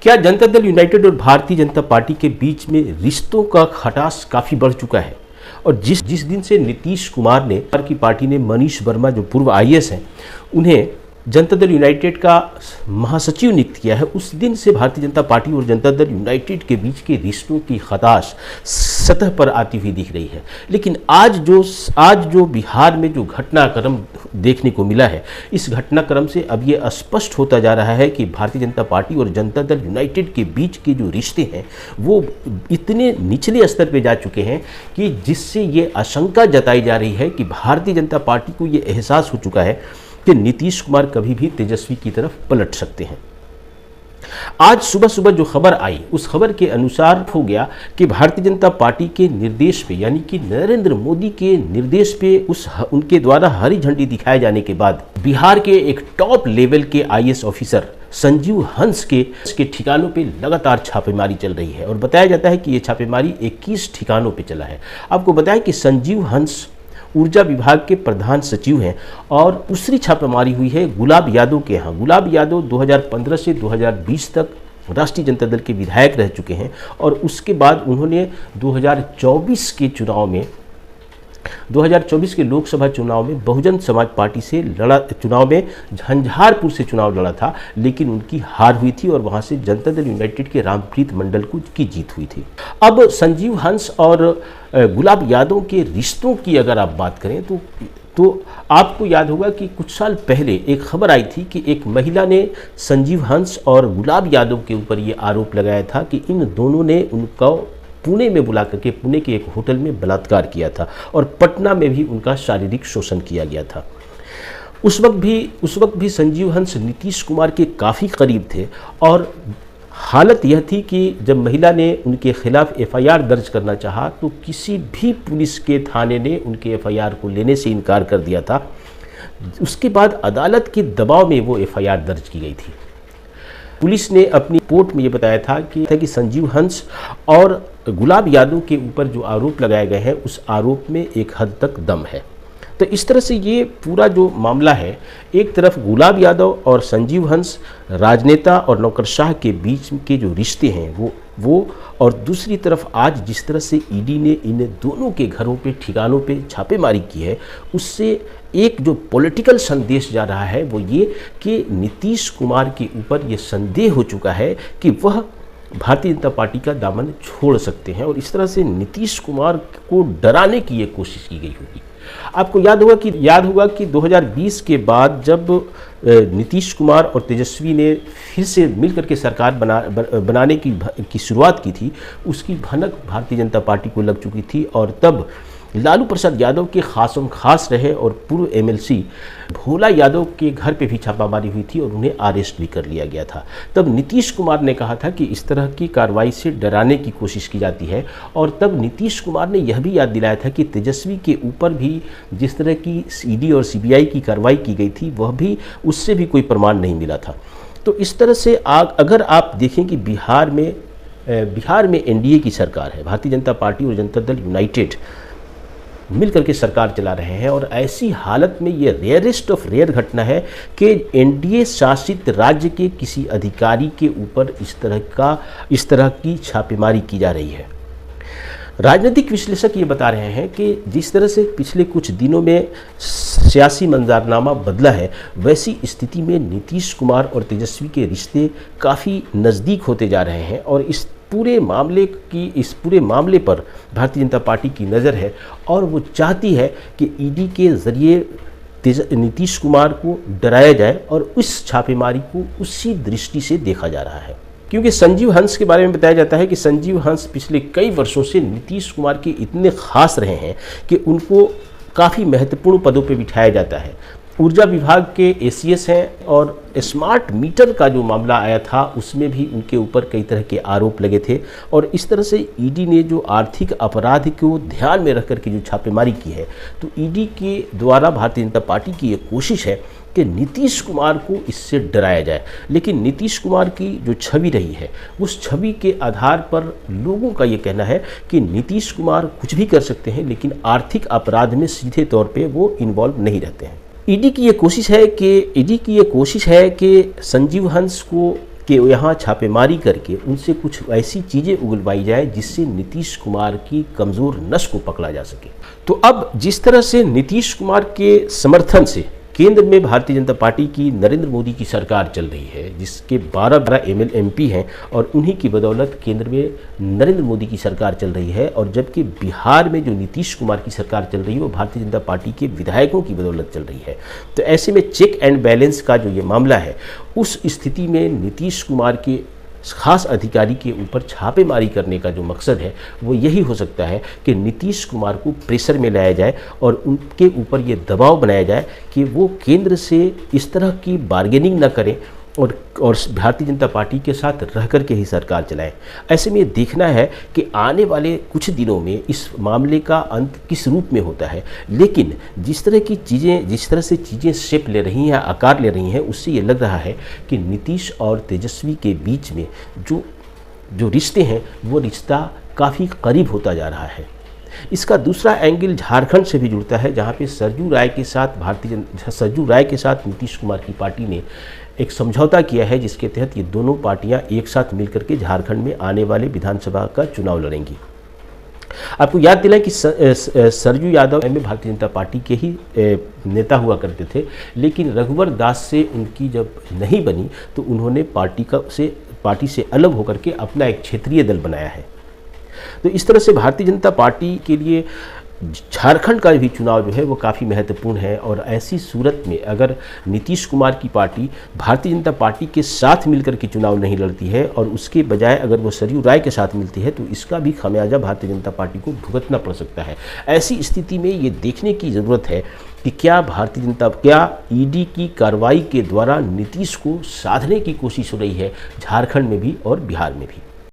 क्या जनता दल यूनाइटेड और भारतीय जनता पार्टी के बीच में रिश्तों का खटास काफ़ी बढ़ चुका है? और जिस दिन से नीतीश कुमार ने की पार्टी ने मनीष वर्मा जो पूर्व आईएएस हैं उन्हें जनता दल यूनाइटेड का महासचिव नियुक्त किया है, उस दिन से भारतीय जनता पार्टी और जनता दल यूनाइटेड के बीच के रिश्तों की खटास सतह पर आती हुई दिख रही है। लेकिन आज जो बिहार में जो घटनाक्रम देखने को मिला है, इस घटनाक्रम से अब ये स्पष्ट होता जा रहा है कि भारतीय जनता पार्टी और जनता दल यूनाइटेड के बीच के जो रिश्ते हैं वो इतने निचले स्तर पर जा चुके हैं कि जिससे ये आशंका जताई जा रही है कि भारतीय जनता पार्टी को ये एहसास हो चुका है कि नीतीश कुमार कभी भी तेजस्वी की तरफ पलट सकते हैं। आज सुबह सुबह जो खबर आई उस खबर के अनुसार हो गया कि भारतीय जनता पार्टी के निर्देश पे, यानी कि नरेंद्र मोदी के निर्देश पे उनके द्वारा हरी झंडी दिखाए जाने के बाद बिहार के एक टॉप लेवल के आईएएस ऑफिसर संजीव हंस के ठिकानों पे लगातार छापेमारी चल रही है। और बताया जाता है कि ये छापेमारी 21 ठिकानों पे चला है। आपको बताया कि संजीव हंस ऊर्जा विभाग के प्रधान सचिव हैं और दूसरी छापेमारी हुई है गुलाब यादव के यहाँ। गुलाब यादव 2015 से 2020 तक राष्ट्रीय जनता दल के विधायक रह चुके हैं और उसके बाद उन्होंने 2024 के लोकसभा चुनाव में बहुजन समाज पार्टी से चुनाव में झंझारपुर से चुनाव लड़ा था, लेकिन उनकी हार हुई थी और वहां से जनता दल यूनाइटेड के रामप्रीत मंडल की जीत हुई थी। अब संजीव हंस और गुलाब यादव के रिश्तों की अगर आप बात करें तो आपको याद होगा कि कुछ साल पहले एक खबर आई थी कि एक महिला ने संजीव हंस और गुलाब यादव के ऊपर ये आरोप लगाया था कि इन दोनों ने उनका पुणे में बुला करके पुणे के एक होटल में बलात्कार किया था और पटना में भी उनका शारीरिक शोषण किया गया था। उस वक्त भी संजीव हंस नीतीश कुमार के काफ़ी करीब थे और हालत यह थी कि जब महिला ने उनके खिलाफ एफआईआर दर्ज करना चाहा तो किसी भी पुलिस के थाने ने उनके एफआईआर को लेने से इनकार कर दिया था। उसके बाद अदालत के दबाव में वो एफआईआर दर्ज की गई थी। पुलिस ने अपनी रिपोर्ट में ये बताया था कि संजीव हंस और गुलाब यादव के ऊपर जो आरोप लगाए गए हैं उस आरोप में एक हद तक दम है। तो इस तरह से ये पूरा जो मामला है, एक तरफ गुलाब यादव और संजीव हंस राजनेता और नौकरशाह के बीच के जो रिश्ते हैं वो और दूसरी तरफ आज जिस तरह से ईडी ने इन दोनों के घरों पे ठिकानों पे छापेमारी की है, उससे एक जो पॉलिटिकल संदेश जा रहा है वो ये कि नीतीश कुमार के ऊपर ये संदेह हो चुका है कि वह भारतीय जनता पार्टी का दामन छोड़ सकते हैं और इस तरह से नीतीश कुमार को डराने की ये कोशिश की गई होगी। आपको याद होगा कि 2020 के बाद जब नीतीश कुमार और तेजस्वी ने फिर से मिलकर के सरकार बनाने की शुरुआत की थी, उसकी भनक भारतीय जनता पार्टी को लग चुकी थी और तब लालू प्रसाद यादव के खासम खास रहे और पूर्व एमएलसी भोला यादव के घर पे भी छापामारी हुई थी और उन्हें अरेस्ट भी कर लिया गया था। तब नीतीश कुमार ने कहा था कि इस तरह की कार्रवाई से डराने की कोशिश की जाती है और तब नीतीश कुमार ने यह भी याद दिलाया था कि तेजस्वी के ऊपर भी जिस तरह की ईडी और सीबीआई की कार्रवाई की गई थी वह भी उससे भी कोई प्रमाण नहीं मिला था। तो इस तरह से अगर आप देखें कि बिहार में एनडीए की सरकार है, भारतीय जनता पार्टी और जनता दल यूनाइटेड मिलकर के सरकार चला रहे हैं और ऐसी हालत में ये रेयरेस्ट ऑफ रेयर घटना है कि एनडीए शासित राज्य के किसी अधिकारी के ऊपर इस तरह की छापेमारी की जा रही है। राजनीतिक विश्लेषक ये बता रहे हैं कि जिस तरह से पिछले कुछ दिनों में सियासी मंजरनामा बदला है, वैसी स्थिति में नीतीश कुमार और तेजस्वी के रिश्ते काफ़ी नज़दीक होते जा रहे हैं और इस पूरे मामले पर भारतीय जनता पार्टी की नज़र है और वो चाहती है कि ईडी के ज़रिए नीतीश कुमार को डराया जाए और उस छापेमारी को उसी दृष्टि से देखा जा रहा है। क्योंकि संजीव हंस के बारे में बताया जाता है कि संजीव हंस पिछले कई वर्षों से नीतीश कुमार के इतने खास रहे हैं कि उनको काफ़ी महत्वपूर्ण पदों पर बिठाया जाता है। ऊर्जा विभाग के एसीएस हैं और स्मार्ट मीटर का जो मामला आया था उसमें भी उनके ऊपर कई तरह के आरोप लगे थे और इस तरह से ईडी ने जो आर्थिक अपराध को ध्यान में रख करके जो छापेमारी की है, तो ईडी के द्वारा भारतीय जनता पार्टी की ये कोशिश है कि नीतीश कुमार को इससे डराया जाए। लेकिन नीतीश कुमार की जो छवि रही है उस छवि के आधार पर लोगों का ये कहना है कि नीतीश कुमार कुछ भी कर सकते हैं लेकिन आर्थिक अपराध में सीधे तौर पे वो इन्वॉल्व नहीं रहते हैं। ईडी की ये कोशिश है कि संजीव हंस को कि यहाँ छापेमारी करके उनसे कुछ ऐसी चीज़ें उगलवाई जाए जिससे नीतीश कुमार की कमज़ोर नस को पकड़ा जा सके। तो अब जिस तरह से नीतीश कुमार के समर्थन से केंद्र में भारतीय जनता पार्टी की नरेंद्र मोदी की सरकार चल रही है, जिसके 12 MP हैं और उन्हीं की बदौलत केंद्र में नरेंद्र मोदी की सरकार चल रही है, और जबकि बिहार में जो नीतीश कुमार की सरकार चल रही है वो भारतीय जनता पार्टी के विधायकों की बदौलत चल रही है। तो ऐसे में चेक एंड बैलेंस का जो ये मामला है, उस स्थिति में नीतीश कुमार के खास अधिकारी के ऊपर छापेमारी करने का जो मकसद है वो यही हो सकता है कि नीतीश कुमार को प्रेशर में लाया जाए और उनके ऊपर ये दबाव बनाया जाए कि वो केंद्र से इस तरह की बार्गेनिंग ना करें और भारतीय जनता पार्टी के साथ रह कर के ही सरकार चलाएं। ऐसे में देखना है कि आने वाले कुछ दिनों में इस मामले का अंत किस रूप में होता है, लेकिन जिस तरह से चीज़ें शेप ले रही हैं, आकार ले रही हैं, उससे ये लग रहा है कि नीतीश और तेजस्वी के बीच में जो रिश्ते हैं वो रिश्ता काफ़ी करीब होता जा रहा है। इसका दूसरा एंगल झारखंड से भी जुड़ता है, जहाँ पे सरजू राय के साथ नीतीश कुमार की पार्टी ने एक समझौता किया है, जिसके तहत ये दोनों पार्टियां एक साथ मिलकर के झारखंड में आने वाले विधानसभा का चुनाव लड़ेंगी। आपको याद दिलाएं कि सरजू यादव में भारतीय जनता पार्टी के ही नेता हुआ करते थे, लेकिन रघुवर दास से उनकी जब नहीं बनी तो उन्होंने पार्टी से अलग होकर के अपना एक क्षेत्रीय दल बनाया है। तो इस तरह से भारतीय जनता पार्टी के लिए झारखंड का भी चुनाव जो है वो काफ़ी महत्वपूर्ण है, और ऐसी सूरत में अगर नीतीश कुमार की पार्टी भारतीय जनता पार्टी के साथ मिलकर के चुनाव नहीं लड़ती है और उसके बजाय अगर वो सरयू राय के साथ मिलती है तो इसका भी खामियाजा भारतीय जनता पार्टी को भुगतना पड़ सकता है। ऐसी स्थिति में ये देखने की ज़रूरत है कि क्या ईडी की कार्रवाई के द्वारा नीतीश को साधने की कोशिश हो रही है झारखंड में भी और बिहार में भी।